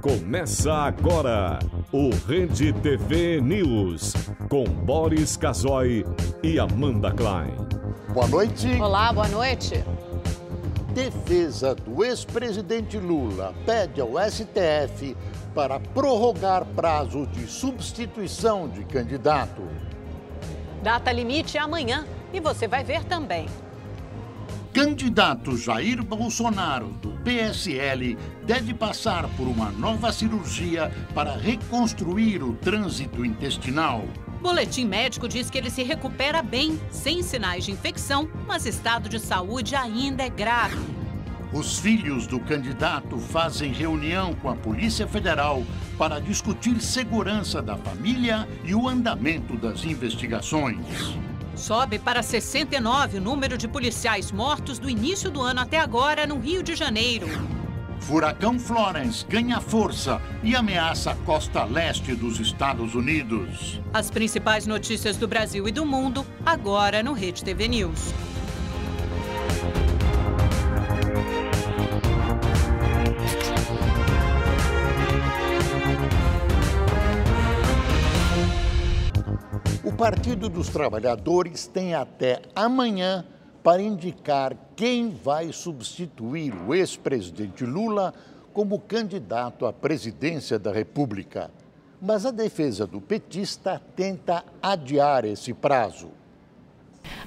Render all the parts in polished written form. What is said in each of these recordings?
Começa agora o Rede TV News, com Boris Casoy e Amanda Klein. Boa noite. Olá, boa noite. Defesa do ex-presidente Lula pede ao STF para prorrogar prazo de substituição de candidato. Data limite é amanhã e você vai ver também. Candidato Jair Bolsonaro, do PSL, deve passar por uma nova cirurgia para reconstruir o trânsito intestinal. Boletim médico diz que ele se recupera bem, sem sinais de infecção, mas estado de saúde ainda é grave. Os filhos do candidato fazem reunião com a Polícia Federal para discutir segurança da família e o andamento das investigações. Sobe para 69 o número de policiais mortos do início do ano até agora no Rio de Janeiro. Furacão Florence ganha força e ameaça a costa leste dos Estados Unidos. As principais notícias do Brasil e do mundo, agora no Rede TV News. O Partido dos Trabalhadores tem até amanhã para indicar quem vai substituir o ex-presidente Lula como candidato à presidência da República. Mas a defesa do petista tenta adiar esse prazo.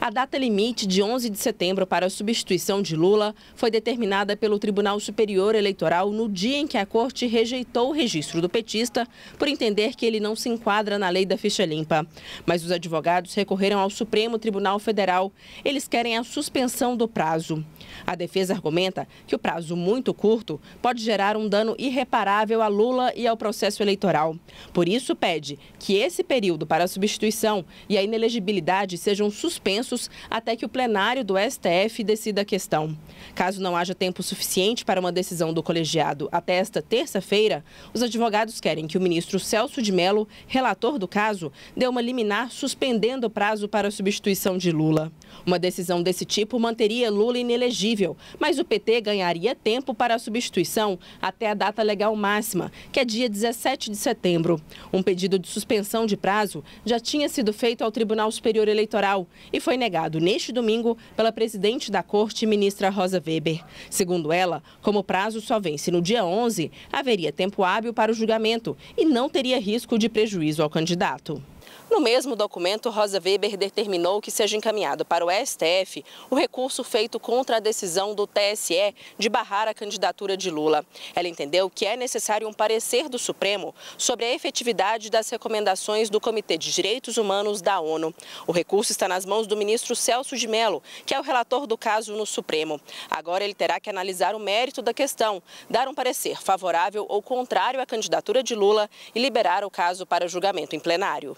A data limite de 11 de setembro para a substituição de Lula foi determinada pelo Tribunal Superior Eleitoral no dia em que a Corte rejeitou o registro do petista por entender que ele não se enquadra na lei da ficha limpa. Mas os advogados recorreram ao Supremo Tribunal Federal. Eles querem a suspensão do prazo. A defesa argumenta que o prazo muito curto pode gerar um dano irreparável a Lula e ao processo eleitoral. Por isso, pede que esse período para a substituição e a inelegibilidade sejam suspensos até que o plenário do STF decida a questão. Caso não haja tempo suficiente para uma decisão do colegiado até esta terça-feira, os advogados querem que o ministro Celso de Mello, relator do caso, dê uma liminar suspendendo o prazo para a substituição de Lula. Uma decisão desse tipo manteria Lula inelegível, mas o PT ganharia tempo para a substituição até a data legal máxima, que é dia 17 de setembro. Um pedido de suspensão de prazo já tinha sido feito ao Tribunal Superior Eleitoral e foi negado neste domingo pela presidente da Corte, ministra Rosa Weber. Segundo ela, como o prazo só vence no dia 11, haveria tempo hábil para o julgamento e não teria risco de prejuízo ao candidato. No mesmo documento, Rosa Weber determinou que seja encaminhado para o STF o recurso feito contra a decisão do TSE de barrar a candidatura de Lula. Ela entendeu que é necessário um parecer do Supremo sobre a efetividade das recomendações do Comitê de Direitos Humanos da ONU. O recurso está nas mãos do ministro Celso de Mello, que é o relator do caso no Supremo. Agora ele terá que analisar o mérito da questão, dar um parecer favorável ou contrário à candidatura de Lula e liberar o caso para julgamento em plenário.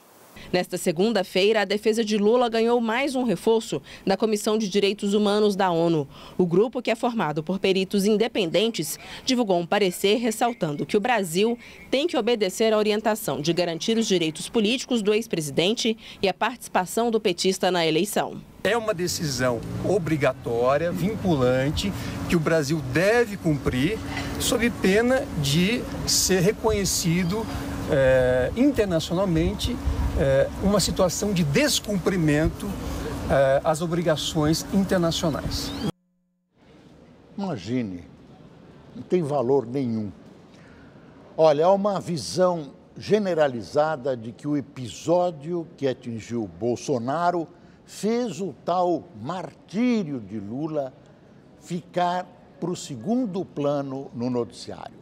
Nesta segunda-feira, a defesa de Lula ganhou mais um reforço da Comissão de Direitos Humanos da ONU. O grupo, que é formado por peritos independentes, divulgou um parecer ressaltando que o Brasil tem que obedecer à orientação de garantir os direitos políticos do ex-presidente e a participação do petista na eleição. É uma decisão obrigatória, vinculante, que o Brasil deve cumprir, sob pena de ser reconhecido internacionalmente uma situação de descumprimento às obrigações internacionais. Imagine, não tem valor nenhum. Olha, há uma visão generalizada de que o episódio que atingiu Bolsonaro fez o tal martírio de Lula ficar para o segundo plano no noticiário.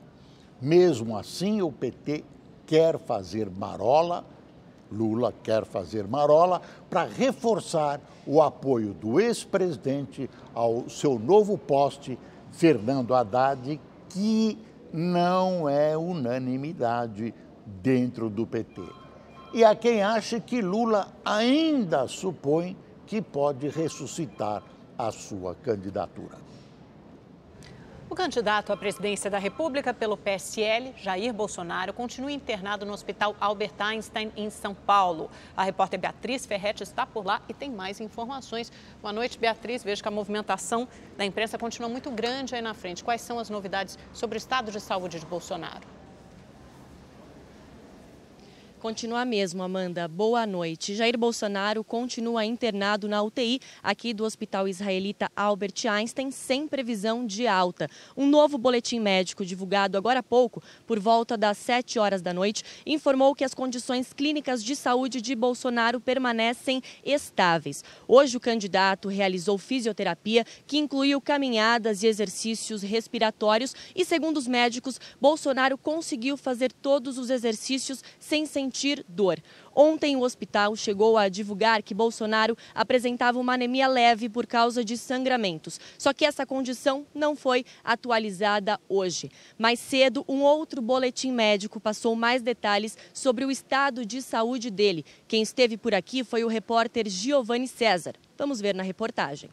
Mesmo assim, o PT quer fazer marola, Lula quer fazer marola para reforçar o apoio do ex-presidente ao seu novo poste, Fernando Haddad, que não é unanimidade dentro do PT. E há quem ache que Lula ainda supõe que pode ressuscitar a sua candidatura. O candidato à presidência da República pelo PSL, Jair Bolsonaro, continua internado no Hospital Albert Einstein, em São Paulo. A repórter Beatriz Ferretti está por lá e tem mais informações. Boa noite, Beatriz. Vejo que a movimentação da imprensa continua muito grande aí na frente. Quais são as novidades sobre o estado de saúde de Bolsonaro? Continua mesmo, Amanda. Boa noite. Jair Bolsonaro continua internado na UTI aqui do Hospital Israelita Albert Einstein, sem previsão de alta. Um novo boletim médico divulgado agora há pouco, por volta das 7 horas da noite, informou que as condições clínicas de saúde de Bolsonaro permanecem estáveis. Hoje o candidato realizou fisioterapia, que incluiu caminhadas e exercícios respiratórios e, segundo os médicos, Bolsonaro conseguiu fazer todos os exercícios sem sentir dor. Ontem, o hospital chegou a divulgar que Bolsonaro apresentava uma anemia leve por causa de sangramentos. Só que essa condição não foi atualizada hoje. Mais cedo, um outro boletim médico passou mais detalhes sobre o estado de saúde dele. Quem esteve por aqui foi o repórter Giovanni César. Vamos ver na reportagem.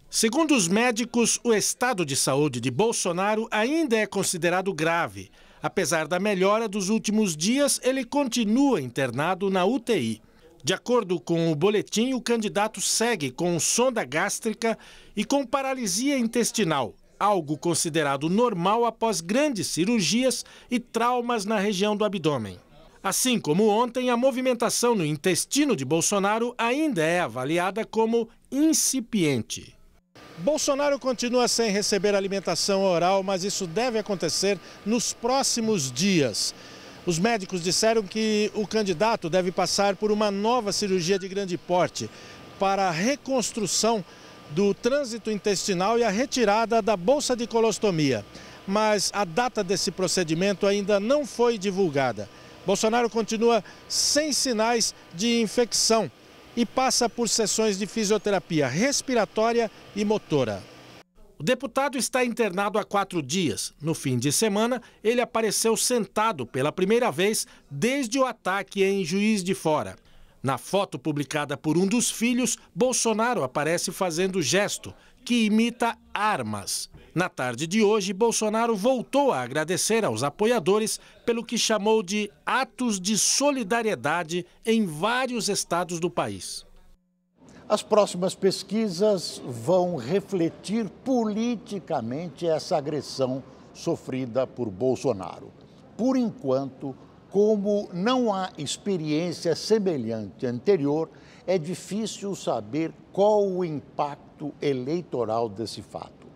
Segundo os médicos, o estado de saúde de Bolsonaro ainda é considerado grave. Apesar da melhora dos últimos dias, ele continua internado na UTI. De acordo com o boletim, o candidato segue com sonda gástrica e com paralisia intestinal, algo considerado normal após grandes cirurgias e traumas na região do abdômen. Assim como ontem, a movimentação no intestino de Bolsonaro ainda é avaliada como incipiente. Bolsonaro continua sem receber alimentação oral, mas isso deve acontecer nos próximos dias. Os médicos disseram que o candidato deve passar por uma nova cirurgia de grande porte para a reconstrução do trânsito intestinal e a retirada da bolsa de colostomia. Mas a data desse procedimento ainda não foi divulgada. Bolsonaro continua sem sinais de infecção e passa por sessões de fisioterapia respiratória e motora. O deputado está internado há 4 dias. No fim de semana, ele apareceu sentado pela primeira vez desde o ataque em Juiz de Fora. Na foto publicada por um dos filhos, Bolsonaro aparece fazendo gesto que imita armas. Na tarde de hoje, Bolsonaro voltou a agradecer aos apoiadores pelo que chamou de atos de solidariedade em vários estados do país. As próximas pesquisas vão refletir politicamente essa agressão sofrida por Bolsonaro. Por enquanto, como não há experiência semelhante anterior, é difícil saber qual o impacto eleitoral desse fato.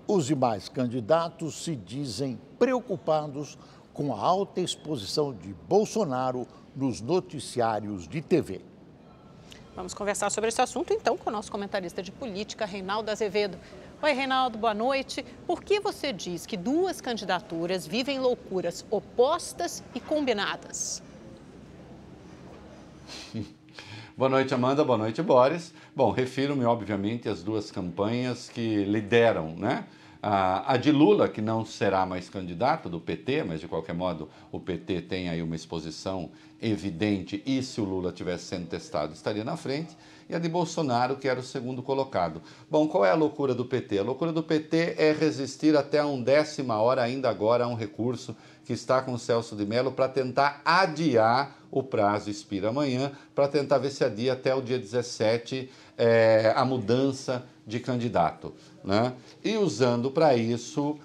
Os demais candidatos se dizem preocupados com a alta exposição de Bolsonaro nos noticiários de TV. Vamos conversar sobre esse assunto, então, com o nosso comentarista de política, Reinaldo Azevedo. Oi, Reinaldo, boa noite. Por que você diz que duas candidaturas vivem loucuras opostas e combinadas? Boa noite, Amanda. Boa noite, Boris. Bom, refiro-me, obviamente, às duas campanhas que lideram, né? A de Lula, que não será mais candidato do PT, mas de qualquer modo o PT tem aí uma exposição evidente e se o Lula tivesse sendo testado estaria na frente, e a de Bolsonaro, que era o segundo colocado. Bom, qual é a loucura do PT? A loucura do PT é resistir até a 1/10 hora, ainda agora, a um recurso que está com o Celso de Mello para tentar adiar o prazo, expira amanhã, para tentar ver se adia até o dia 17 a mudança de candidato, né? E usando para isso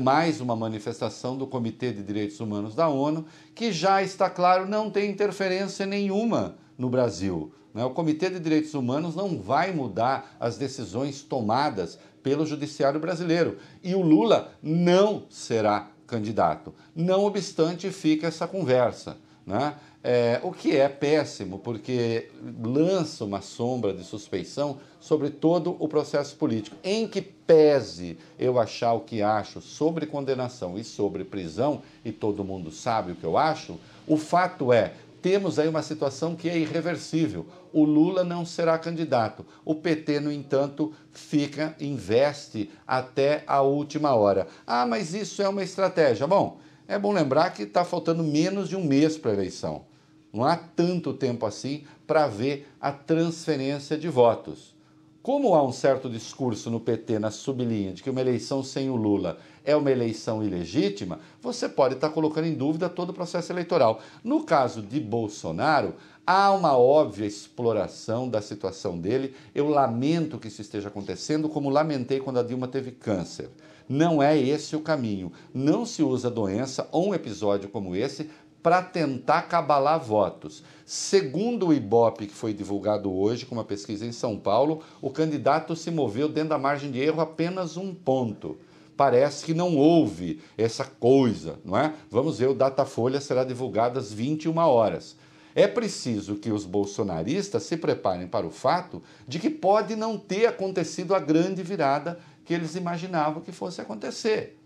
mais uma manifestação do Comitê de Direitos Humanos da ONU, que já está claro, não tem interferência nenhuma no Brasil, né? O Comitê de Direitos Humanos não vai mudar as decisões tomadas pelo Judiciário brasileiro. E o Lula não será candidato. Não obstante, fica essa conversa, né? O que é péssimo, porque lança uma sombra de suspeição sobre todo o processo político. Em que pese eu achar o que acho sobre condenação e sobre prisão, e todo mundo sabe o que eu acho, o fato é, temos aí uma situação que é irreversível. O Lula não será candidato. O PT, no entanto, investe até a última hora. Ah, mas isso é uma estratégia. Bom, é bom lembrar que está faltando menos de um mês para a eleição. Não há tanto tempo assim para ver a transferência de votos. Como há um certo discurso no PT na sublinha de que uma eleição sem o Lula é uma eleição ilegítima, você pode estar colocando em dúvida todo o processo eleitoral. No caso de Bolsonaro, há uma óbvia exploração da situação dele. Eu lamento que isso esteja acontecendo, como lamentei quando a Dilma teve câncer. Não é esse o caminho. Não se usa doença ou um episódio como esse para tentar cabalar votos. Segundo o Ibope, que foi divulgado hoje com uma pesquisa em São Paulo, o candidato se moveu dentro da margem de erro apenas 1 ponto. Parece que não houve essa coisa, não é? Vamos ver, o Datafolha será divulgado às 21 horas. É preciso que os bolsonaristas se preparem para o fato de que pode não ter acontecido a grande virada que eles imaginavam que fosse acontecer,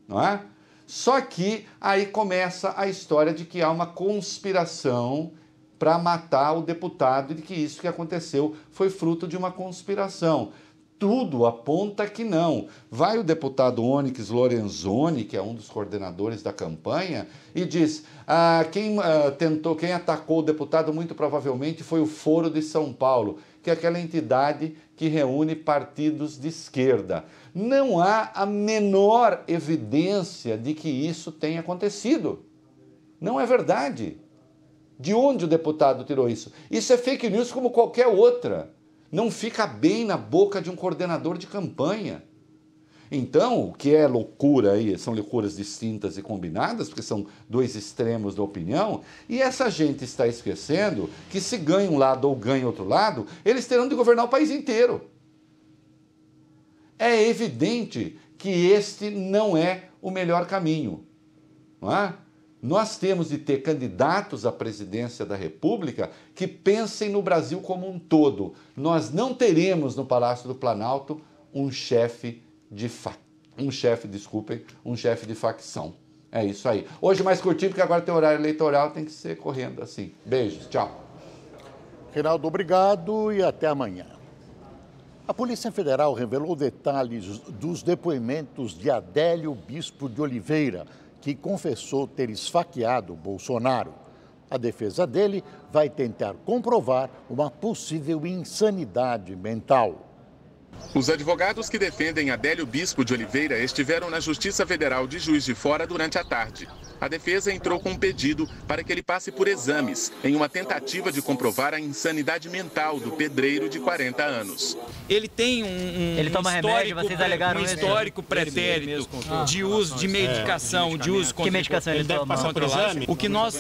não é? Só que aí começa a história de que há uma conspiração para matar o deputado e de que isso que aconteceu foi fruto de uma conspiração. Tudo aponta que não. Vai o deputado Onyx Lorenzoni, que é um dos coordenadores da campanha, e diz: quem atacou o deputado muito provavelmente foi o Foro de São Paulo, que é aquela entidade que reúne partidos de esquerda. Não há a menor evidência de que isso tenha acontecido. Não é verdade. De onde o deputado tirou isso? Isso é fake news como qualquer outra. Não fica bem na boca de um coordenador de campanha. Então, o que é loucura aí, são loucuras distintas e combinadas, porque são dois extremos da opinião, e essa gente está esquecendo que se ganha um lado ou ganha outro lado, eles terão de governar o país inteiro. É evidente que este não é o melhor caminho, não é? Nós temos de ter candidatos à presidência da República que pensem no Brasil como um todo. Nós não teremos no Palácio do Planalto um chefe de facção. É isso aí. Hoje mais curtinho, porque agora tem horário eleitoral, tem que ser correndo assim. Beijos, tchau. Reinaldo, obrigado e até amanhã. A Polícia Federal revelou detalhes dos depoimentos de Adélio Bispo de Oliveira, que confessou ter esfaqueado Bolsonaro. A defesa dele vai tentar comprovar uma possível insanidade mental. Os advogados que defendem Adélio Bispo de Oliveira estiveram na Justiça Federal de Juiz de Fora durante a tarde. A defesa entrou com um pedido para que ele passe por exames, em uma tentativa de comprovar a insanidade mental do pedreiro de 40 anos. Ele tem um histórico pretérito de uso de medicação, de uso contra... Que medicação ele deve passar por exame? O que nós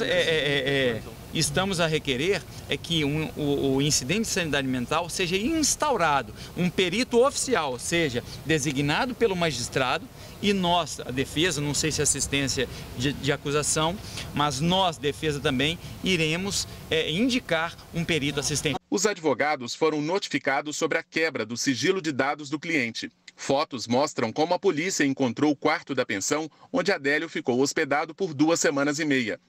estamos a requerer é que o incidente de sanidade mental seja instaurado, um perito oficial seja designado pelo magistrado e nós, a defesa, não sei se assistência de acusação, mas nós, defesa também, iremos indicar um perito assistente. Os advogados foram notificados sobre a quebra do sigilo de dados do cliente. Fotos mostram como a polícia encontrou o quarto da pensão onde Adélio ficou hospedado por 2 semanas e meia.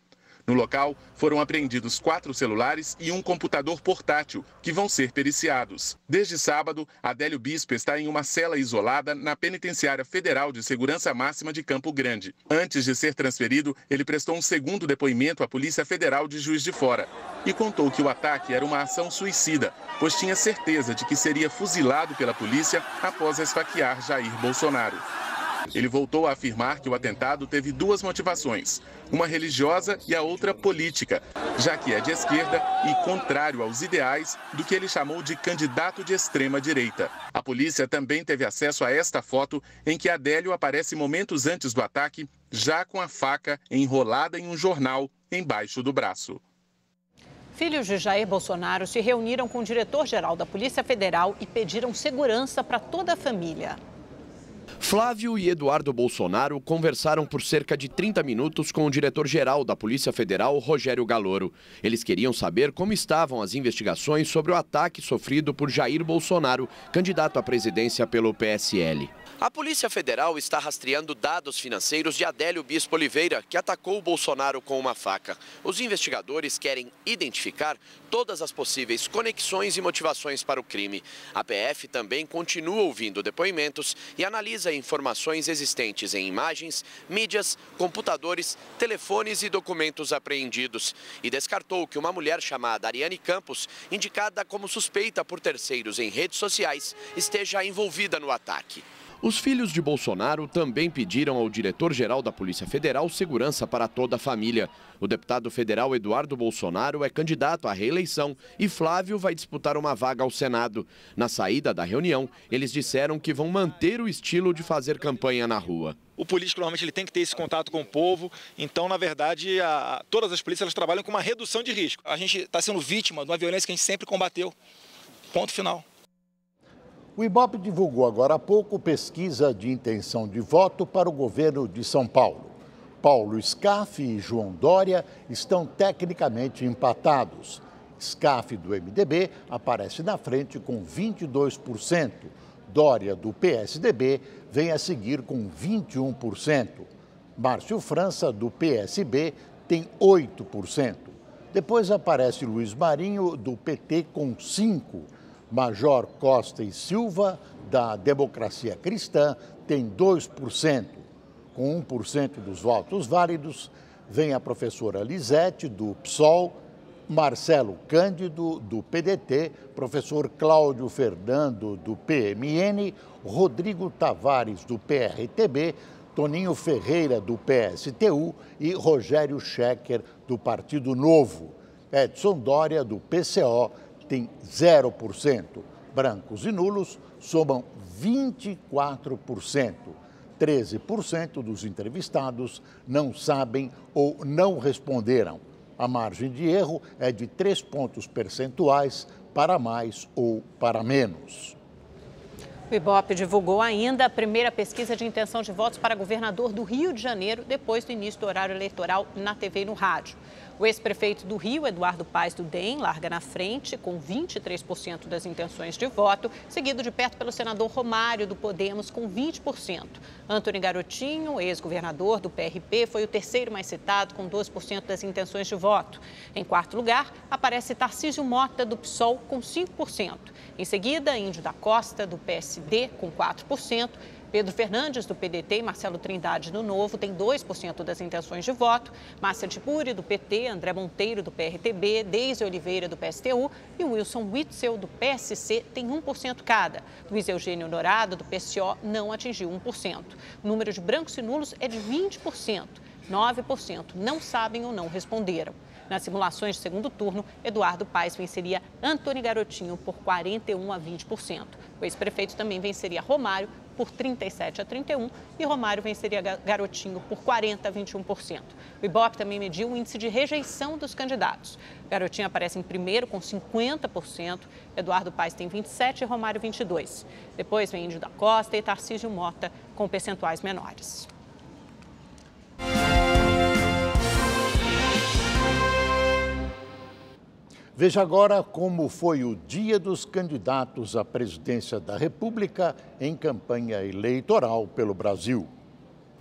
No local, foram apreendidos 4 celulares e um computador portátil, que vão ser periciados. Desde sábado, Adélio Bispo está em uma cela isolada na Penitenciária Federal de Segurança Máxima de Campo Grande. Antes de ser transferido, ele prestou um segundo depoimento à Polícia Federal de Juiz de Fora e contou que o ataque era uma ação suicida, pois tinha certeza de que seria fuzilado pela polícia após esfaquear Jair Bolsonaro. Ele voltou a afirmar que o atentado teve 2 motivações, uma religiosa e a outra política, já que é de esquerda e contrário aos ideais do que ele chamou de candidato de extrema-direita. A polícia também teve acesso a esta foto em que Adélio aparece momentos antes do ataque, já com a faca enrolada em um jornal embaixo do braço. Filhos de Jair Bolsonaro se reuniram com o diretor-geral da Polícia Federal e pediram segurança para toda a família. Flávio e Eduardo Bolsonaro conversaram por cerca de 30 minutos com o diretor-geral da Polícia Federal, Rogério Galoro. Eles queriam saber como estavam as investigações sobre o ataque sofrido por Jair Bolsonaro, candidato à presidência pelo PSL. A Polícia Federal está rastreando dados financeiros de Adélio Bispo Oliveira, que atacou o Bolsonaro com uma faca. Os investigadores querem identificar todas as possíveis conexões e motivações para o crime. A PF também continua ouvindo depoimentos e analisa informações existentes em imagens, mídias, computadores, telefones e documentos apreendidos. E descartou que uma mulher chamada Ariane Campos, indicada como suspeita por terceiros em redes sociais, esteja envolvida no ataque. Os filhos de Bolsonaro também pediram ao diretor-geral da Polícia Federal segurança para toda a família. O deputado federal Eduardo Bolsonaro é candidato à reeleição e Flávio vai disputar uma vaga ao Senado. Na saída da reunião, eles disseram que vão manter o estilo de fazer campanha na rua. O político normalmente ele tem que ter esse contato com o povo, então, na verdade, todas as polícias elas trabalham com uma redução de risco. A gente está sendo vítima de uma violência que a gente sempre combateu. Ponto final. O IBOP divulgou agora há pouco pesquisa de intenção de voto para o governo de São Paulo. Paulo Scaff e João Dória estão tecnicamente empatados. Scaff, do MDB, aparece na frente com 22%. Dória, do PSDB, vem a seguir com 21%. Márcio França, do PSB, tem 8%. Depois aparece Luiz Marinho, do PT, com 5%. Major Costa e Silva, da Democracia Cristã, tem 2%. Com 1% dos votos válidos, vem a professora Lisete, do PSOL, Marcelo Cândido, do PDT, professor Cláudio Fernando, do PMN, Rodrigo Tavares, do PRTB, Toninho Ferreira, do PSTU e Rogério Schecker, do Partido Novo. Edson Dória, do PCO, tem 0%. Brancos e nulos somam 24%. 13% dos entrevistados não sabem ou não responderam. A margem de erro é de 3 pontos percentuais para mais ou para menos. O IBOP divulgou ainda a primeira pesquisa de intenção de votos para governador do Rio de Janeiro, depois do início do horário eleitoral na TV e no rádio. O ex-prefeito do Rio, Eduardo Paes, do DEM, larga na frente com 23% das intenções de voto, seguido de perto pelo senador Romário, do Podemos, com 20%. Antony Garotinho, ex-governador do PRP, foi o terceiro mais citado, com 12% das intenções de voto. Em quarto lugar, aparece Tarcísio Mota, do PSOL, com 5%. Em seguida, Índio da Costa, do PSD, com 4%. Pedro Fernandes, do PDT, e Marcelo Trindade, do Novo, tem 2% das intenções de voto. Márcia Tiburi, do PT, André Monteiro, do PRTB, Deise Oliveira, do PSTU e Wilson Witzel, do PSC, tem 1% cada. Luiz Eugênio Dourado, do PCO, não atingiu 1%. O número de brancos e nulos é de 20%. 9% não sabem ou não responderam. Nas simulações de segundo turno, Eduardo Paes venceria Antony Garotinho por 41% a 20%. O ex-prefeito também venceria Romário por 37% a 31% e Romário venceria Garotinho por 40% a 21%. O IBOP também mediu o índice de rejeição dos candidatos. Garotinho aparece em primeiro com 50%, Eduardo Paes tem 27% e Romário 22%. Depois vem Índio da Costa e Tarcísio Mota com percentuais menores. Veja agora como foi o dia dos candidatos à presidência da República em campanha eleitoral pelo Brasil.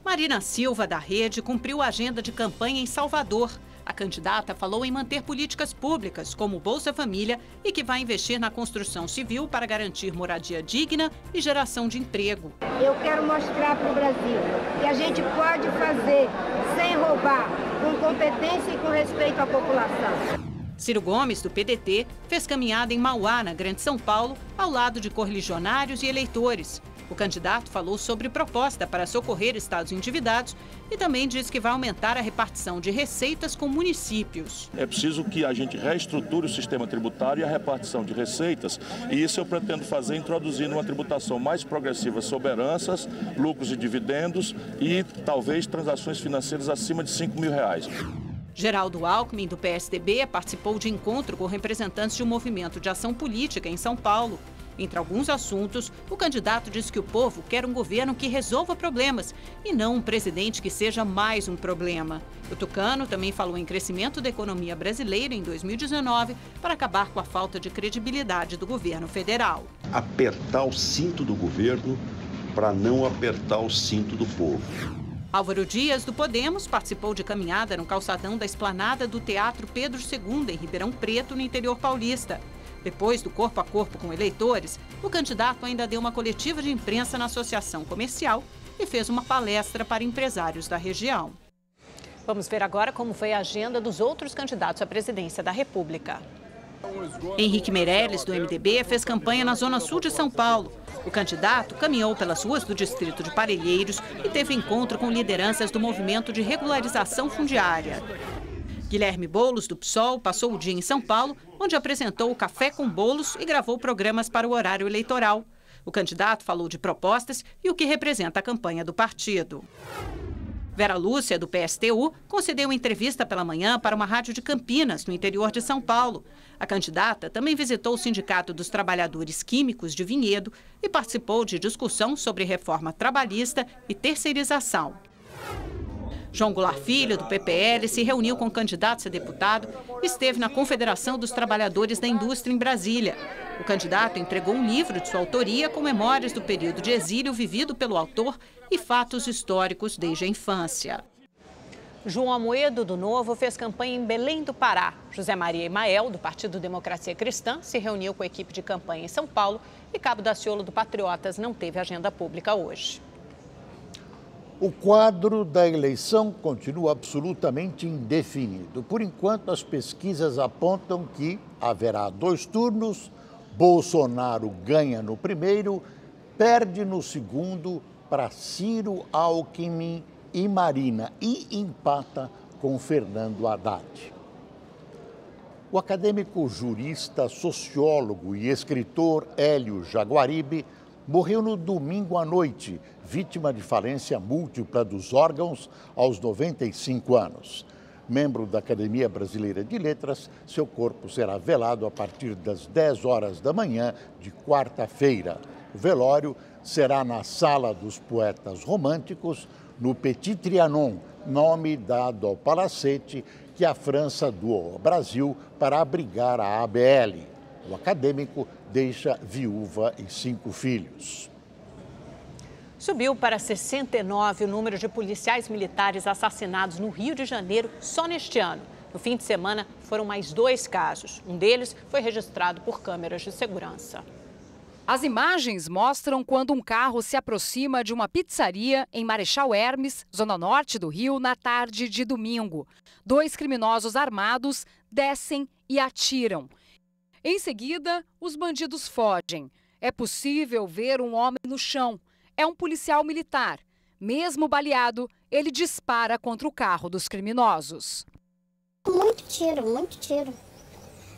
Marina Silva, da Rede, cumpriu a agenda de campanha em Salvador. A candidata falou em manter políticas públicas, como o Bolsa Família, e que vai investir na construção civil para garantir moradia digna e geração de emprego. Eu quero mostrar para o Brasil que a gente pode fazer sem roubar, com competência e com respeito à população. Ciro Gomes, do PDT, fez caminhada em Mauá, na Grande São Paulo, ao lado de correligionários e eleitores. O candidato falou sobre proposta para socorrer estados endividados e também disse que vai aumentar a repartição de receitas com municípios. É preciso que a gente reestruture o sistema tributário e a repartição de receitas, e isso eu pretendo fazer introduzindo uma tributação mais progressiva sobre heranças, lucros e dividendos e talvez transações financeiras acima de R$5.000. Geraldo Alckmin, do PSDB, participou de encontro com representantes de um movimento de ação política em São Paulo. Entre alguns assuntos, o candidato disse que o povo quer um governo que resolva problemas e não um presidente que seja mais um problema. O tucano também falou em crescimento da economia brasileira em 2019 para acabar com a falta de credibilidade do governo federal. Apertar o cinto do governo para não apertar o cinto do povo. Álvaro Dias, do Podemos, participou de caminhada no calçadão da esplanada do Teatro Pedro II, em Ribeirão Preto, no interior paulista. Depois do corpo a corpo com eleitores, o candidato ainda deu uma coletiva de imprensa na Associação Comercial e fez uma palestra para empresários da região. Vamos ver agora como foi a agenda dos outros candidatos à presidência da República. Henrique Meirelles, do MDB, fez campanha na zona sul de São Paulo. O candidato caminhou pelas ruas do distrito de Parelheiros e teve encontro com lideranças do movimento de regularização fundiária. Guilherme Boulos, do PSOL, passou o dia em São Paulo, onde apresentou o Café com Bolos e gravou programas para o horário eleitoral. O candidato falou de propostas e o que representa a campanha do partido. Vera Lúcia, do PSTU, concedeu entrevista pela manhã para uma rádio de Campinas, no interior de São Paulo. A candidata também visitou o Sindicato dos Trabalhadores Químicos de Vinhedo e participou de discussão sobre reforma trabalhista e terceirização. João Goulart Filho, do PPL, se reuniu com candidatos a deputado e esteve na Confederação dos Trabalhadores da Indústria em Brasília. O candidato entregou um livro de sua autoria com memórias do período de exílio vivido pelo autor e fatos históricos desde a infância. João Amoedo, do Novo, fez campanha em Belém do Pará. José Maria Emael, do Partido Democracia Cristã, se reuniu com a equipe de campanha em São Paulo e Cabo Daciolo, do Patriotas, não teve agenda pública hoje. O quadro da eleição continua absolutamente indefinido. Por enquanto, as pesquisas apontam que haverá 2 turnos, Bolsonaro ganha no primeiro, perde no segundo para Ciro, Alckmin e Marina e empata com Fernando Haddad. O acadêmico jurista, sociólogo e escritor Hélio Jaguaribe morreu no domingo à noite, vítima de falência múltipla dos órgãos aos 95 anos. Membro da Academia Brasileira de Letras, seu corpo será velado a partir das 10 horas da manhã de quarta-feira. O velório será na Sala dos Poetas Românticos, no Petit Trianon, nome dado ao palacete que a França doou ao Brasil para abrigar a ABL. O acadêmico deixa viúva e 5 filhos. Subiu para 69 o número de policiais militares assassinados no Rio de Janeiro só neste ano. No fim de semana, foram mais 2 casos. Um deles foi registrado por câmeras de segurança. As imagens mostram quando um carro se aproxima de uma pizzaria em Marechal Hermes, zona norte do Rio, na tarde de domingo. 2 criminosos armados descem e atiram. Em seguida, os bandidos fogem. É possível ver um homem no chão. É um policial militar. Mesmo baleado, ele dispara contra o carro dos criminosos. Muito tiro, muito tiro.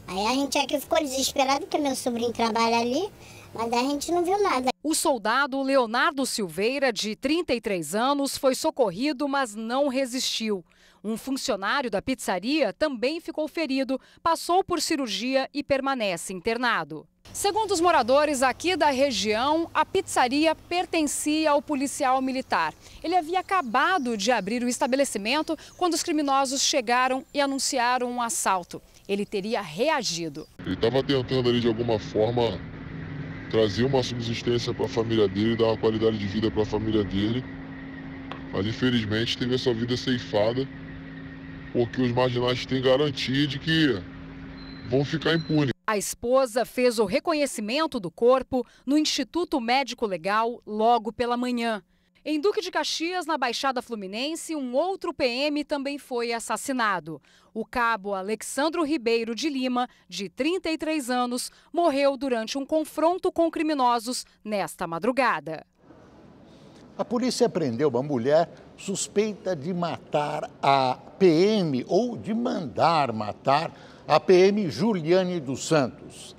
Aí a gente aqui ficou desesperado porque meu sobrinho trabalha ali, mas a gente não viu nada. O soldado Leonardo Silveira, de 33 anos, foi socorrido, mas não resistiu. Um funcionário da pizzaria também ficou ferido, passou por cirurgia e permanece internado. Segundo os moradores aqui da região, a pizzaria pertencia ao policial militar. Ele havia acabado de abrir o estabelecimento quando os criminosos chegaram e anunciaram um assalto. Ele teria reagido. Ele estava tentando ali de alguma forma trazer uma subsistência para a família dele, dar uma qualidade de vida para a família dele, mas infelizmente teve a sua vida ceifada, porque os marginais têm garantia de que vão ficar impunes. A esposa fez o reconhecimento do corpo no Instituto Médico Legal logo pela manhã. Em Duque de Caxias, na Baixada Fluminense, um outro PM também foi assassinado. O cabo Alexandro Ribeiro de Lima, de 33 anos, morreu durante um confronto com criminosos nesta madrugada. A polícia prendeu uma mulher suspeita de matar a PM ou de mandar matar a PM Juliane dos Santos.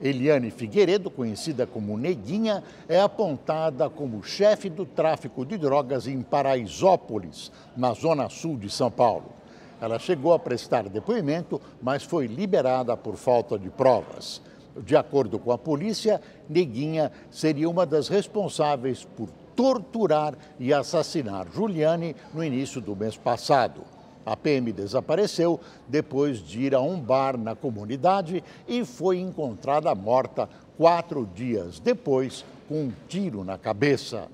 Eliane Figueiredo, conhecida como Neguinha, é apontada como chefe do tráfico de drogas em Paraisópolis, na zona sul de São Paulo. Ela chegou a prestar depoimento, mas foi liberada por falta de provas. De acordo com a polícia, Neguinha seria uma das responsáveis por torturar e assassinar Juliane no início do mês passado. A PM desapareceu depois de ir a um bar na comunidade e foi encontrada morta 4 dias depois, com um tiro na cabeça.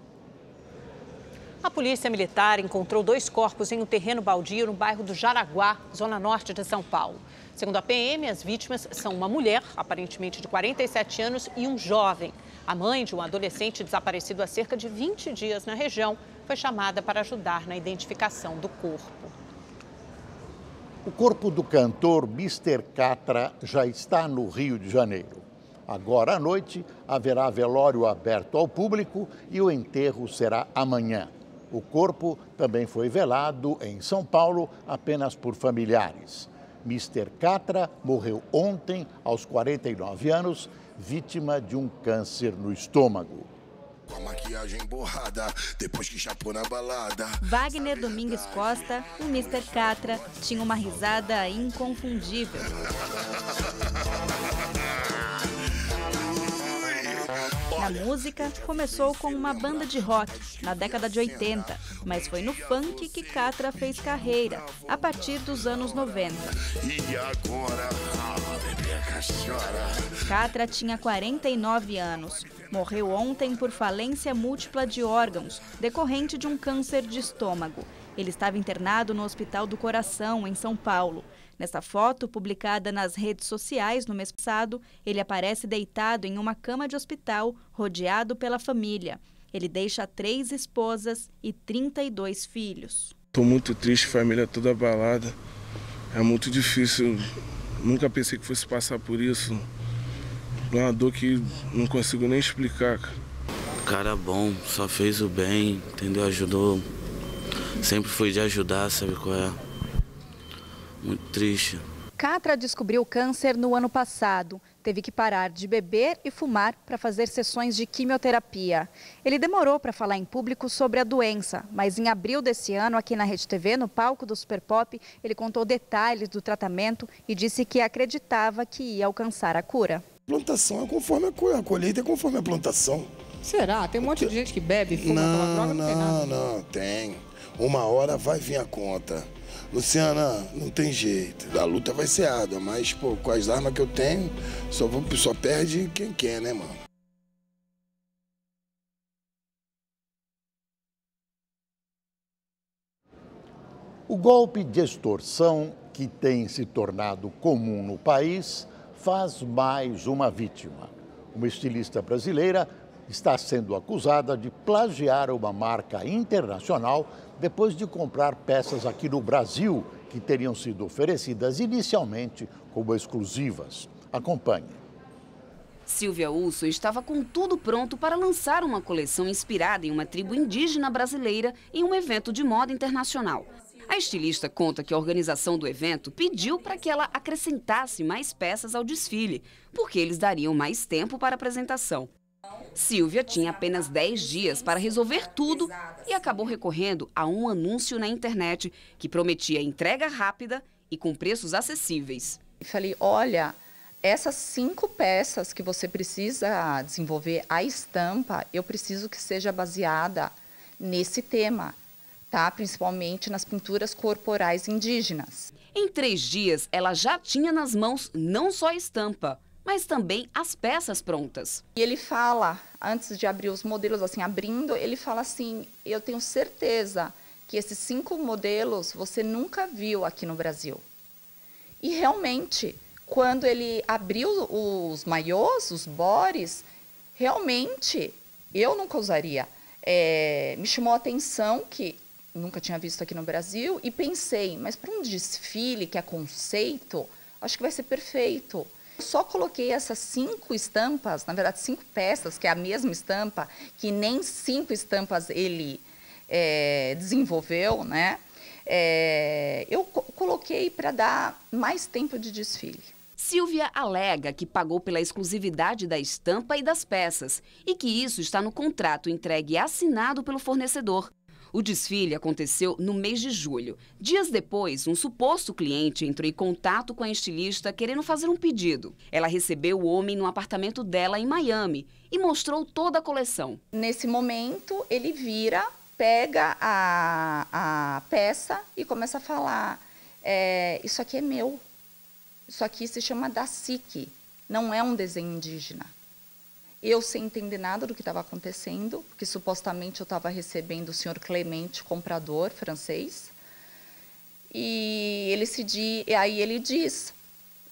A Polícia Militar encontrou 2 corpos em um terreno baldio no bairro do Jaraguá, zona norte de São Paulo. Segundo a PM, as vítimas são uma mulher, aparentemente de 47 anos, e um jovem. A mãe de um adolescente desaparecido há cerca de 20 dias na região foi chamada para ajudar na identificação do corpo. O corpo do cantor Mr. Catra já está no Rio de Janeiro. Agora à noite haverá velório aberto ao público e o enterro será amanhã. O corpo também foi velado em São Paulo apenas por familiares. Mr. Catra morreu ontem, aos 49 anos, vítima de um câncer no estômago. Com a maquiagem borrada, depois que chapou na balada. Wagner Domingues Costa, o Mr. Catra, tinha uma risada inconfundível. Na música, começou com uma banda de rock, na década de 80, mas foi no funk que Catra fez carreira, a partir dos anos 90. E agora, Bebeca chora. Catra tinha 49 anos. Morreu ontem por falência múltipla de órgãos, decorrente de um câncer de estômago. Ele estava internado no Hospital do Coração, em São Paulo. Nessa foto, publicada nas redes sociais no mês passado, ele aparece deitado em uma cama de hospital, rodeado pela família. Ele deixa 3 esposas e 32 filhos. Estou muito triste, família toda abalada. É muito difícil, nunca pensei que fosse passar por isso. É uma dor que não consigo nem explicar. Cara bom, só fez o bem, entendeu? Ajudou. Sempre foi de ajudar, sabe qual é? Muito triste. Catra descobriu o câncer no ano passado. Teve que parar de beber e fumar para fazer sessões de quimioterapia. Ele demorou para falar em público sobre a doença, mas em abril desse ano, aqui na Rede TV, no palco do Super Pop, ele contou detalhes do tratamento e disse que acreditava que ia alcançar a cura. Plantação é conforme a colheita, é conforme a plantação. Será? Tem um monte de gente que bebe, fuma, toma droga, não tem nada. Não, tem. Uma hora vai vir a conta. Luciana, não tem jeito. A luta vai ser árdua, mas pô, com as armas que eu tenho, só perde quem quer, né, mano? O golpe de extorsão, que tem se tornado comum no país, faz mais uma vítima. Uma estilista brasileira está sendo acusada de plagiar uma marca internacional depois de comprar peças aqui no Brasil que teriam sido oferecidas inicialmente como exclusivas. Acompanhe. Silvia Urso estava com tudo pronto para lançar uma coleção inspirada em uma tribo indígena brasileira em um evento de moda internacional. A estilista conta que a organização do evento pediu para que ela acrescentasse mais peças ao desfile, porque eles dariam mais tempo para a apresentação. Silvia tinha apenas 10 dias para resolver tudo e acabou recorrendo a um anúncio na internet que prometia entrega rápida e com preços acessíveis. Falei, olha, essas 5 peças que você precisa desenvolver a estampa, eu preciso que seja baseada nesse tema. Tá? Principalmente nas pinturas corporais indígenas. Em 3 dias, ela já tinha nas mãos não só a estampa, mas também as peças prontas. E ele fala, antes de abrir os modelos, assim, abrindo, ele fala assim, eu tenho certeza que esses 5 modelos você nunca viu aqui no Brasil. E realmente, quando ele abriu os maiôs, os bores, realmente, eu nunca usaria. Me chamou a atenção que nunca tinha visto aqui no Brasil e pensei, mas para um desfile que é conceito, acho que vai ser perfeito. Só coloquei essas 5 estampas, na verdade 5 peças, que é a mesma estampa, que nem 5 estampas ele desenvolveu, né? Eu coloquei para dar mais tempo de desfile. Silvia alega que pagou pela exclusividade da estampa e das peças e que isso está no contrato entregue e assinado pelo fornecedor. O desfile aconteceu no mês de julho. Dias depois, um suposto cliente entrou em contato com a estilista querendo fazer um pedido. Ela recebeu o homem no apartamento dela em Miami e mostrou toda a coleção. Nesse momento, ele vira, pega a peça e começa a falar, isso aqui é meu. Isso aqui se chama dacique, não é um desenho indígena. Eu sem entender nada do que estava acontecendo, porque supostamente eu estava recebendo o senhor Clemente, comprador francês. E aí ele diz,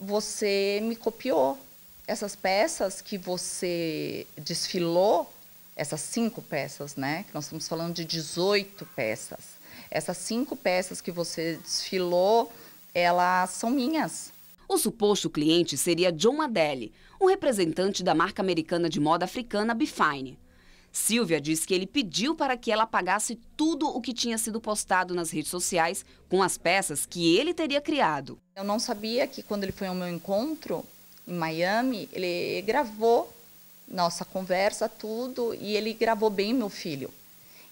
você me copiou. Essas peças que você desfilou, essas 5 peças, né? Que nós estamos falando de 18 peças. Essas 5 peças que você desfilou, elas são minhas. O suposto cliente seria John Adeli, um representante da marca americana de moda africana Bifine. Silvia diz que ele pediu para que ela pagasse tudo o que tinha sido postado nas redes sociais com as peças que ele teria criado. Eu não sabia que quando ele foi ao meu encontro em Miami, ele gravou nossa conversa, tudo, e ele gravou bem meu filho.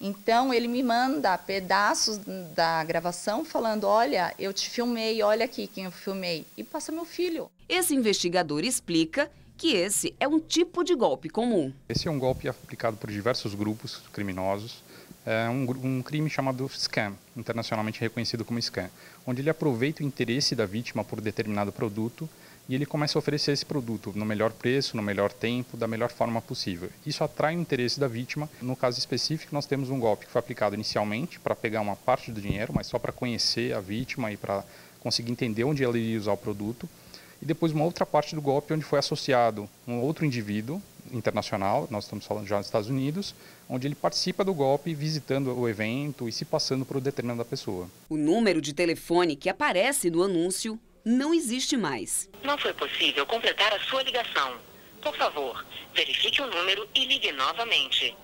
Então, ele me manda pedaços da gravação falando, olha, eu te filmei, olha aqui quem eu filmei, e passa meu filho. Esse investigador explica que esse é um tipo de golpe comum. Esse é um golpe aplicado por diversos grupos criminosos. É um crime chamado scam, internacionalmente reconhecido como scam, onde ele aproveita o interesse da vítima por determinado produto e ele começa a oferecer esse produto no melhor preço, no melhor tempo, da melhor forma possível. Isso atrai o interesse da vítima. No caso específico, nós temos um golpe que foi aplicado inicialmente para pegar uma parte do dinheiro, mas só para conhecer a vítima e para conseguir entender onde ela iria usar o produto. E depois uma outra parte do golpe onde foi associado um outro indivíduo internacional, nós estamos falando já nos Estados Unidos, onde ele participa do golpe visitando o evento e se passando por determinada pessoa. O número de telefone que aparece no anúncio não existe mais. Não foi possível completar a sua ligação. Por favor, verifique o número e ligue novamente.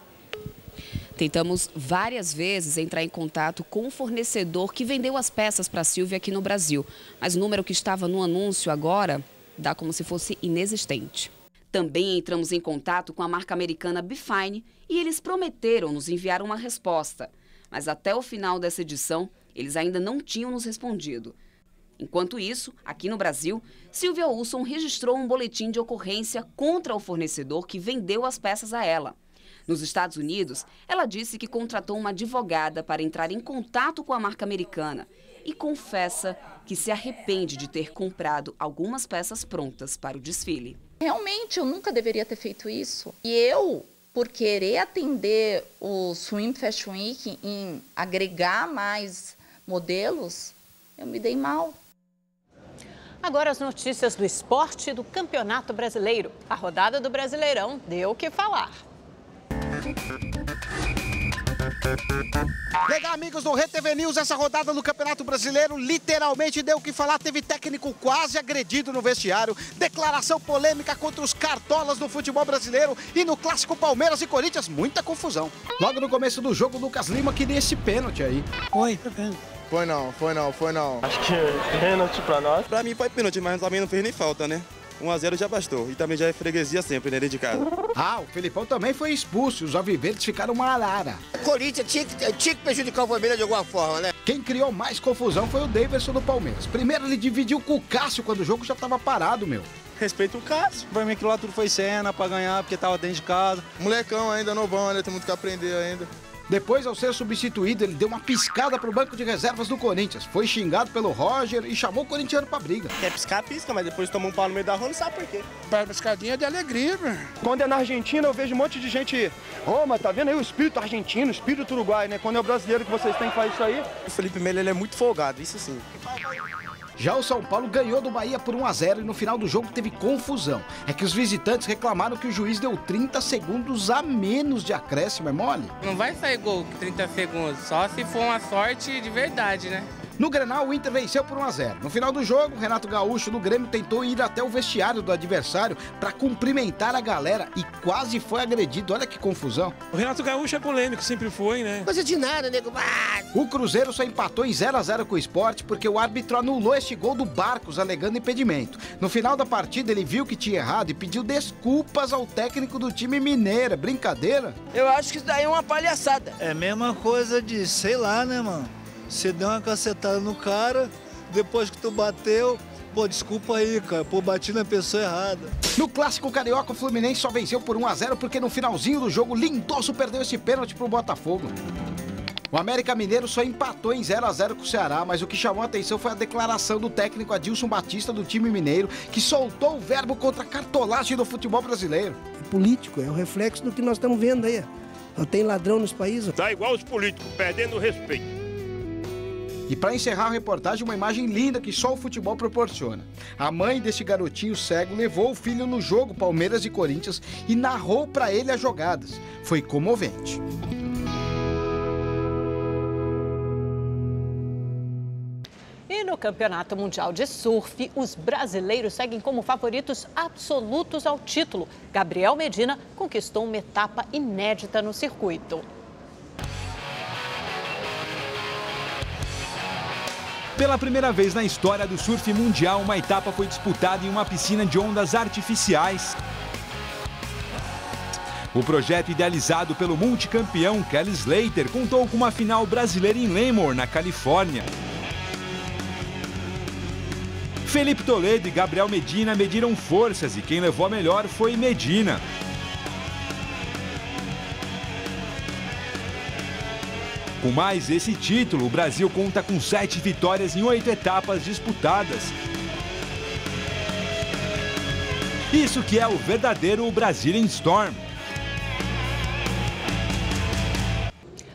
Tentamos várias vezes entrar em contato com o fornecedor que vendeu as peças para a Silvia aqui no Brasil, mas o número que estava no anúncio agora dá como se fosse inexistente. Também entramos em contato com a marca americana Bifine e eles prometeram nos enviar uma resposta, mas até o final dessa edição eles ainda não tinham nos respondido. Enquanto isso, aqui no Brasil, Silvia Wilson registrou um boletim de ocorrência contra o fornecedor que vendeu as peças a ela. Nos Estados Unidos, ela disse que contratou uma advogada para entrar em contato com a marca americana e confessa que se arrepende de ter comprado algumas peças prontas para o desfile. Realmente, eu nunca deveria ter feito isso. E eu, por querer atender o Swim Fashion Week em agregar mais modelos, eu me dei mal. Agora as notícias do esporte e do Campeonato Brasileiro. A rodada do Brasileirão deu o que falar. Legal, amigos do RTV News, essa rodada no Campeonato Brasileiro literalmente deu o que falar. Teve técnico quase agredido no vestiário, declaração polêmica contra os cartolas do futebol brasileiro e no clássico Palmeiras e Corinthians, muita confusão. Logo no começo do jogo, o Lucas Lima queria esse pênalti aí. Foi pênalti. Foi não. Acho que pênalti pra nós. Pra mim foi pênalti, mas também não fez nem falta, né? 1 a 0 já bastou. E também já é freguesia sempre, né, dentro de casa. Ah, o Felipão também foi expulso. Os alviverdes ficaram uma arara. O Corinthians tinha que prejudicar o Palmeiras de alguma forma, né? Quem criou mais confusão foi o Daverson do Palmeiras. Primeiro ele dividiu com o Cássio quando o jogo já tava parado, meu. Respeita o Cássio. Pra mim aquilo lá tudo foi cena pra ganhar, porque tava dentro de casa. Molecão ainda, novão, né? Tem muito que aprender ainda. Depois, ao ser substituído, ele deu uma piscada pro banco de reservas do Corinthians. Foi xingado pelo Roger e chamou o corintiano pra briga. Quer piscar, pisca, mas depois toma um pau no meio da rua, não sabe por quê. Piscadinha de alegria, velho. Quando é na Argentina, eu vejo um monte de gente... mas tá vendo aí o espírito argentino, o espírito uruguaio, né? Quando é o brasileiro que vocês têm que fazer isso aí. O Felipe Melo, ele é muito folgado, isso sim. Já o São Paulo ganhou do Bahia por 1 a 0 e no final do jogo teve confusão. É que os visitantes reclamaram que o juiz deu 30 segundos a menos de acréscimo, é mole? Não vai sair gol com 30 segundos, só se for uma sorte de verdade, né? No Grenal, o Inter venceu por 1 a 0. No final do jogo, o Renato Gaúcho do Grêmio tentou ir até o vestiário do adversário para cumprimentar a galera e quase foi agredido. Olha que confusão. O Renato Gaúcho é polêmico, sempre foi, né? Coisa de nada, nego. O Cruzeiro só empatou em 0 a 0 com o Sport porque o árbitro anulou este gol do Barcos, alegando impedimento. No final da partida, ele viu que tinha errado e pediu desculpas ao técnico do time mineiro. Brincadeira? Eu acho que isso daí é uma palhaçada. É a mesma coisa de, sei lá, né, mano? Você deu uma cacetada no cara, depois que tu bateu, pô, desculpa aí, cara, pô, bati na pessoa errada. No clássico carioca, o Fluminense só venceu por 1 a 0 porque no finalzinho do jogo, Lindoso perdeu esse pênalti pro Botafogo. O América Mineiro só empatou em 0 a 0 com o Ceará, mas o que chamou a atenção foi a declaração do técnico Adilson Batista do time mineiro, que soltou o verbo contra a cartolagem do futebol brasileiro. É político, é o reflexo do que nós estamos vendo aí. Não tem ladrão nos países. Tá igual os políticos, perdendo o respeito. E para encerrar a reportagem, uma imagem linda que só o futebol proporciona. A mãe desse garotinho cego levou o filho no jogo Palmeiras e Corinthians e narrou para ele as jogadas. Foi comovente. E E no Campeonato Mundial de Surf, os brasileiros seguem como favoritos absolutos ao título. Gabriel Medina conquistou uma etapa inédita no circuito. Pela primeira vez na história do surf mundial, uma etapa foi disputada em uma piscina de ondas artificiais. O projeto, idealizado pelo multicampeão Kelly Slater, contou com uma final brasileira em Lemoore, na Califórnia. Felipe Toledo e Gabriel Medina mediram forças e quem levou a melhor foi Medina. Com mais esse título, o Brasil conta com 7 vitórias em 8 etapas disputadas. Isso que é o verdadeiro Brazilian Storm.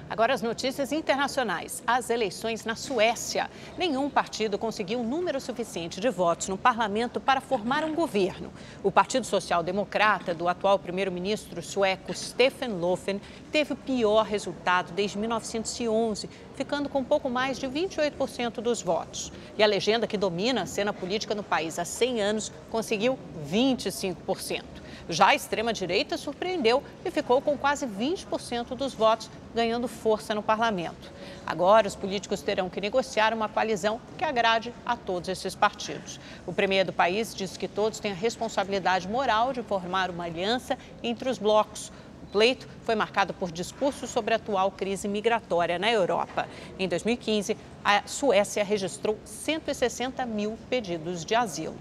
Agora as notícias internacionais. As eleições na Suécia. Nenhum partido conseguiu um número suficiente de votos no parlamento para formar um governo. O Partido Social Democrata do atual primeiro-ministro sueco Stefan Löfven teve o pior resultado desde 1911, ficando com pouco mais de 28% dos votos. E a legenda que domina a cena política no país há 100 anos conseguiu 25%. Já a extrema-direita surpreendeu e ficou com quase 20% dos votos, ganhando força no parlamento. Agora, os políticos terão que negociar uma coalizão que agrade a todos esses partidos. O premier do país disse que todos têm a responsabilidade moral de formar uma aliança entre os blocos. O pleito foi marcado por discursos sobre a atual crise migratória na Europa. Em 2015, a Suécia registrou 160 mil pedidos de asilo.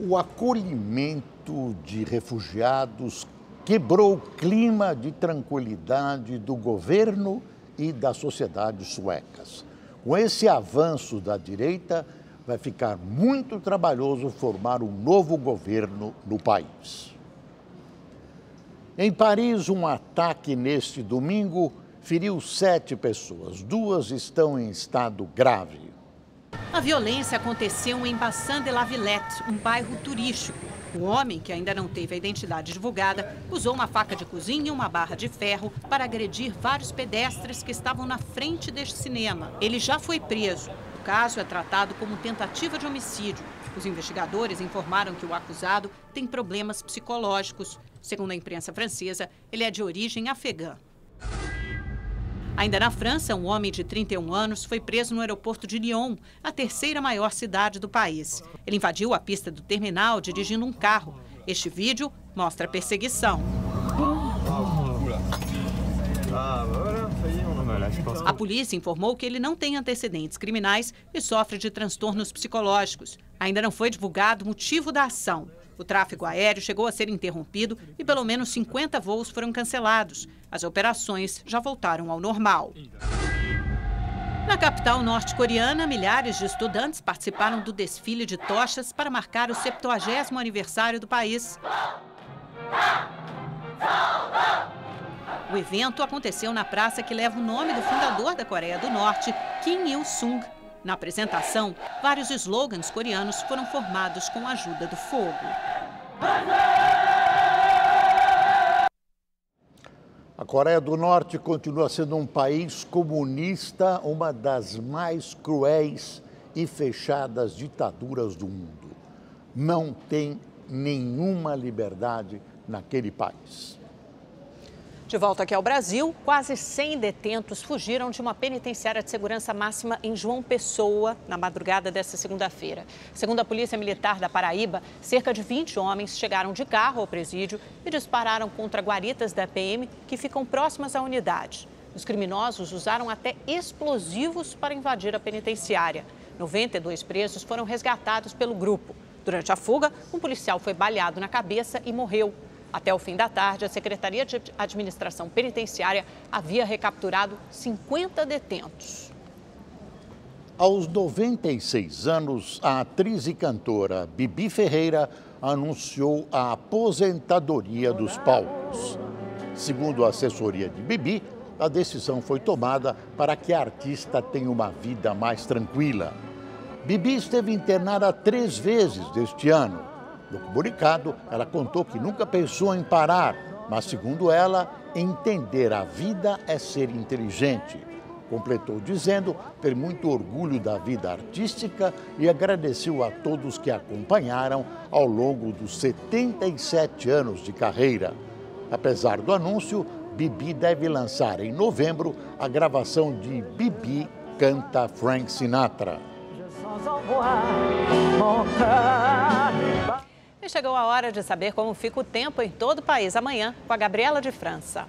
O acolhimento de refugiados quebrou o clima de tranquilidade do governo e da sociedade suecas. Com esse avanço da direita, vai ficar muito trabalhoso formar um novo governo no país. Em Paris, um ataque neste domingo feriu 7 pessoas. 2 estão em estado grave. A violência aconteceu em Bassin de la Villette, um bairro turístico. O homem, que ainda não teve a identidade divulgada, usou uma faca de cozinha e uma barra de ferro para agredir vários pedestres que estavam na frente deste cinema. Ele já foi preso. O caso é tratado como tentativa de homicídio. Os investigadores informaram que o acusado tem problemas psicológicos. Segundo a imprensa francesa, ele é de origem afegã. Ainda na França, um homem de 31 anos foi preso no aeroporto de Lyon, a 3ª maior cidade do país. Ele invadiu a pista do terminal dirigindo um carro. Este vídeo mostra a perseguição. A polícia informou que ele não tem antecedentes criminais e sofre de transtornos psicológicos. Ainda não foi divulgado o motivo da ação. O tráfego aéreo chegou a ser interrompido e pelo menos 50 voos foram cancelados. As operações já voltaram ao normal. Na capital norte-coreana, milhares de estudantes participaram do desfile de tochas para marcar o 70º aniversário do país. O evento aconteceu na praça que leva o nome do fundador da Coreia do Norte, Kim Il-sung. Na apresentação, vários slogans coreanos foram formados com a ajuda do fogo. A Coreia do Norte continua sendo um país comunista, uma das mais cruéis e fechadas ditaduras do mundo. Não tem nenhuma liberdade naquele país. De volta aqui ao Brasil, quase 100 detentos fugiram de uma penitenciária de segurança máxima em João Pessoa na madrugada desta segunda-feira. Segundo a Polícia Militar da Paraíba, cerca de 20 homens chegaram de carro ao presídio e dispararam contra guaritas da PM que ficam próximas à unidade. Os criminosos usaram até explosivos para invadir a penitenciária. 92 presos foram resgatados pelo grupo. Durante a fuga, um policial foi baleado na cabeça e morreu. Até o fim da tarde, a Secretaria de Administração Penitenciária havia recapturado 50 detentos. Aos 96 anos, a atriz e cantora Bibi Ferreira anunciou a aposentadoria dos palcos. Segundo a assessoria de Bibi, a decisão foi tomada para que a artista tenha uma vida mais tranquila. Bibi esteve internada 3 vezes deste ano. No comunicado, ela contou que nunca pensou em parar, mas, segundo ela, entender a vida é ser inteligente. Completou dizendo ter muito orgulho da vida artística e agradeceu a todos que a acompanharam ao longo dos 77 anos de carreira. Apesar do anúncio, Bibi deve lançar em novembro a gravação de Bibi Canta Frank Sinatra. E chegou a hora de saber como fica o tempo em todo o país amanhã com a Gabriela de França.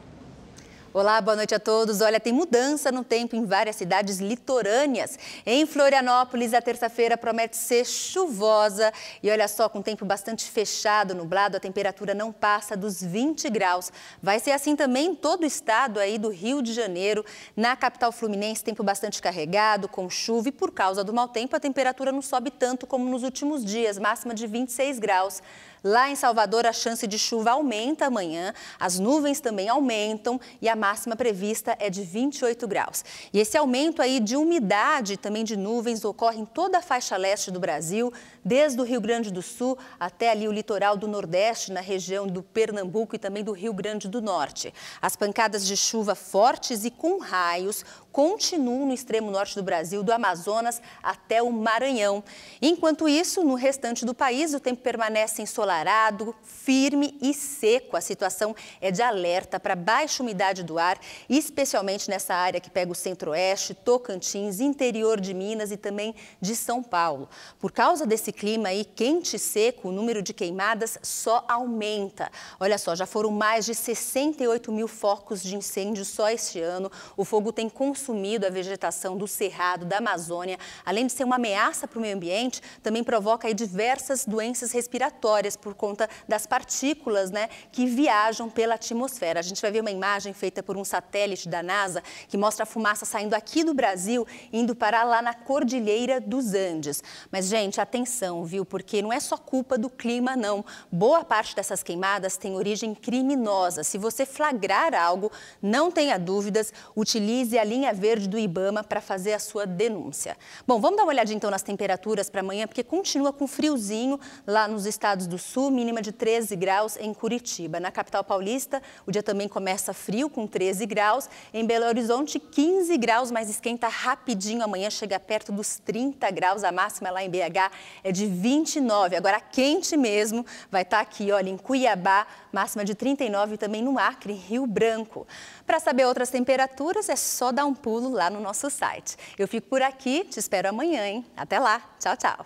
Olá, boa noite a todos. Olha, tem mudança no tempo em várias cidades litorâneas. Em Florianópolis, a terça-feira promete ser chuvosa. E olha só, com o tempo bastante fechado, nublado, a temperatura não passa dos 20 graus. Vai ser assim também em todo o estado aí do Rio de Janeiro. Na capital fluminense, tempo bastante carregado, com chuva. E por causa do mau tempo, a temperatura não sobe tanto como nos últimos dias, máxima de 26 graus. Lá em Salvador, a chance de chuva aumenta amanhã, as nuvens também aumentam e a máxima prevista é de 28 graus. E esse aumento aí de umidade e também de nuvens ocorre em toda a faixa leste do Brasil, desde o Rio Grande do Sul até ali o litoral do Nordeste, na região do Pernambuco e também do Rio Grande do Norte. As pancadas de chuva fortes e com raios continuam no extremo norte do Brasil, do Amazonas até o Maranhão. Enquanto isso, no restante do país, o tempo permanece ensolarado, firme e seco. A situação é de alerta para baixa umidade do ar, especialmente nessa área que pega o centro-oeste, Tocantins, interior de Minas e também de São Paulo. Por causa desse clima aí quente e seco, o número de queimadas só aumenta. Olha só, já foram mais de 68 mil focos de incêndio só este ano. O fogo tem consumido a vegetação do Cerrado, da Amazônia. Além de ser uma ameaça para o meio ambiente, também provoca aí diversas doenças respiratórias por conta das partículas, né, que viajam pela atmosfera. A gente vai ver uma imagem feita por um satélite da NASA que mostra a fumaça saindo aqui do Brasil, indo parar lá na Cordilheira dos Andes. Mas, gente, atenção, viu? Porque não é só culpa do clima, não. Boa parte dessas queimadas tem origem criminosa. Se você flagrar algo, não tenha dúvidas, utilize a linha verde do IBAMA para fazer a sua denúncia. Bom, vamos dar uma olhadinha então nas temperaturas para amanhã, porque continua com friozinho lá nos estados do sul, mínima de 13 graus em Curitiba. Na capital paulista, o dia também começa frio, com 13 graus. Em Belo Horizonte, 15 graus, mas esquenta rapidinho. Amanhã chega perto dos 30 graus. A máxima lá em BH é de 29. Agora, quente mesmo vai estar aqui, olha, em Cuiabá, máxima de 39 e também no Acre, Rio Branco. Para saber outras temperaturas, é só dar um pulo lá no nosso site. Eu fico por aqui, te espero amanhã, hein? Até lá. Tchau, tchau.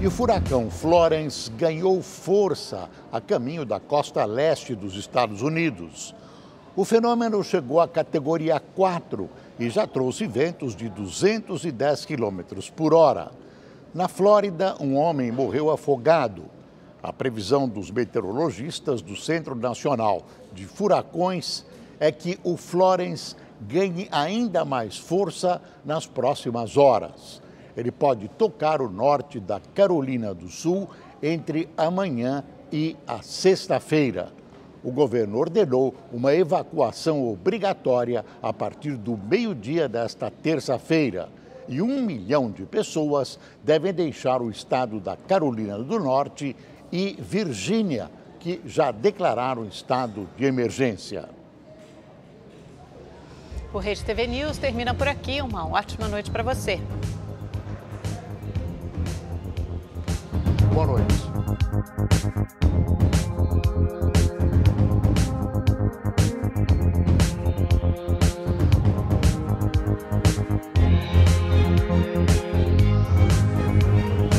E o furacão Florence ganhou força a caminho da costa leste dos Estados Unidos. O fenômeno chegou à categoria 4 e já trouxe ventos de 210 km por hora. Na Flórida, um homem morreu afogado. A previsão dos meteorologistas do Centro Nacional de Furacões é que o Florence ganhe ainda mais força nas próximas horas. Ele pode tocar o norte da Carolina do Sul entre amanhã e a sexta-feira. O governo ordenou uma evacuação obrigatória a partir do meio-dia desta terça-feira. E 1 milhão de pessoas devem deixar o estado da Carolina do Norte e Virgínia, que já declararam estado de emergência. O Rede TV News termina por aqui. Uma ótima noite para você. Boa noite.